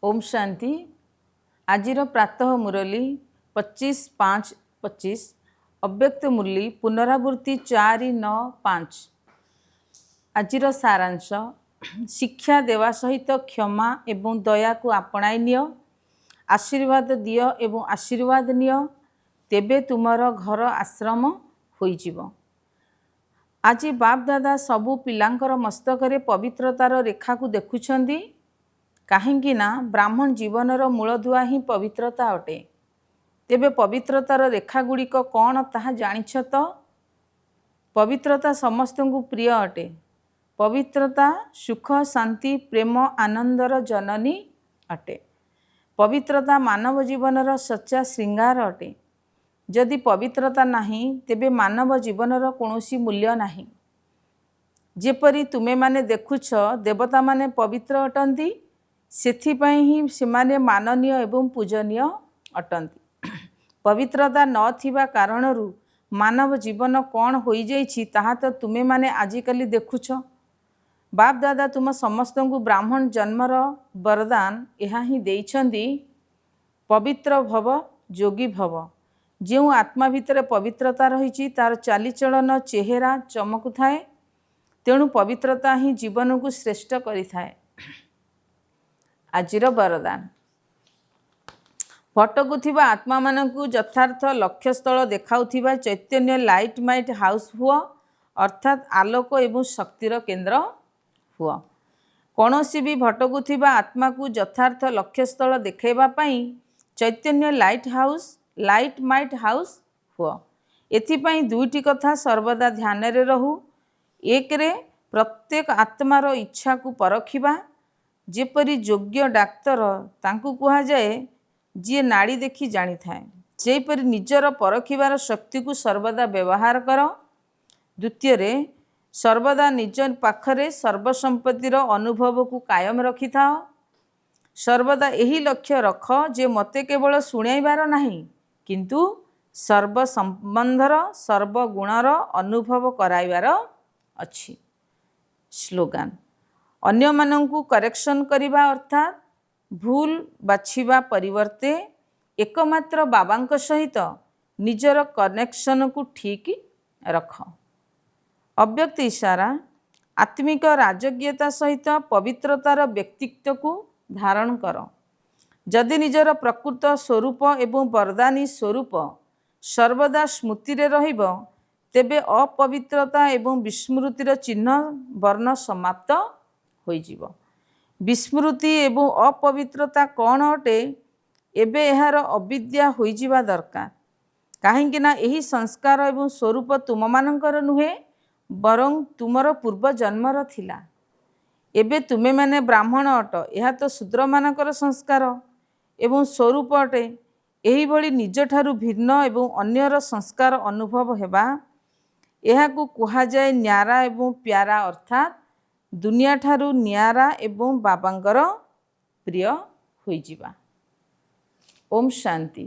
ओम शांति। आजिर प्रातः मुरली 25/5/25 अव्यक्त मुरली पुनरावृत्ति 4-9-5। आजिर सारांश शिक्षा देवा सहित क्षमा एवं दया को आपणाई निय, आशीर्वाद दिय एवं आशीर्वाद निय, तेबे तुमर घर आश्रम होइजिव। आज बाप दादा सबू पिलांकर मस्तकरे पवित्रतार रेखा को देखुछंदी। काहेकि ना ब्राह्मण जीवनर मूलधुआ ही पवित्रता अटे। तेबे पवित्रतार रेखा गुड़िक कौन ताहा जानिछ तो? पवित्रता समस्त को प्रिय अटे। पवित्रता सुख शांति प्रेम आनंदर जननी अटे। पवित्रता मानव जीवनर सच्चा श्रृंगार अटे। जदि पवित्रता नहीं तेबे मानव जीवनर कौनसी मूल्य नहीं। जेपरी तुमे माने देखुछ देवता माने पवित्र अटंती, सेथिपाई ही सेमाने माननीय एवं पूजनीय अटंती। पवित्रता नथिबा कारणरू मानव जीवन कौन होई जाइछि ताहा तो तुमे माने आजिकाली देखुछ। बाप दादा तुम समस्त को ब्राह्मण जन्मर वरदान यह ही देइछंदी, पवित्र भव योगी भव। जो आत्मा भितर पवित्रता रही तार चालीचलन चेहरा चमकु थाए, तेणु पवित्रता ही जीवन को श्रेष्ठ करि थाए। आजिर वरदान भटकु थिबा आत्मा मानकु यथार्थ लक्ष्यस्थल देखाउथिबा चैतन्य लाइट माइट हाउस हुआ, अर्थात आलोक एवं शक्तिर केन्द्र हुआ। कौनसी भी भटकु थिबा आत्मा को यथार्थ लक्ष्यस्थल देखैबा पई चैतन्य लाइट माइट हाउस हुआ। एथिपाई दुईटी कथा सर्वदा ध्यान रे रहू। एक रे प्रत्येक आत्मार इच्छा को परखिबा। जेपरी योग्य डाक्तर तांकु कहा जाए जी नाड़ी देखी जानी थाए, सेपरी निजर परखिबार शक्ति को सर्वदा व्यवहार कर। द्वितीय रे सर्वदा निज पाखरे सर्वसंपत्तिर अनुभव को कायम रखि था। सर्वदा यही लक्ष्य रख जे मते केवल शुणाइबार नहीं किंतु सर्व संबंधर सर्वगुणर अनुभव कराइबार अछि। स्लोगान अन्य मानंकु करेक्शन करिबा अर्थात भूल बाछिबा परिवर्ते एकमात्र बाबांक सहित निजर कनेक्शन को ठीक रख। अव्यक्त इशारा आत्मिक राजज्ञता सहित पवित्रतार व्यक्तित्व को धारण कर। जदि निजर प्रकृत स्वरूप एवं वरदानी स्वरूप सर्वदा स्मृति रे रहिब, तेबे अपवित्रता एवं विस्मृतिर चिन्ह वर्ण समाप्त होइजिव। विस्मृति एवं अपवित्रता कौन अटे एबे एहार अविद्या होइजिबा दरकार। काहेकि ना एही संस्कार एवं स्वरूप तुम मानकर नुहे, बरं तुमर पूर्व जन्मर थिला। एबे तुमे माने ब्राह्मण अट, यह तो शूद्र मानकर संस्कार एवं स्वरूप अटे। एही भली निज ठारू भिन्न एवं अन्यर संस्कार अनुभव हेबा, एहाकु कुहा जाए न्यारा एवं प्यारा, अर्थात दुनिया ठारू न्यारा एवं बाबांकर प्रिय होइजिबा। ओम शांति।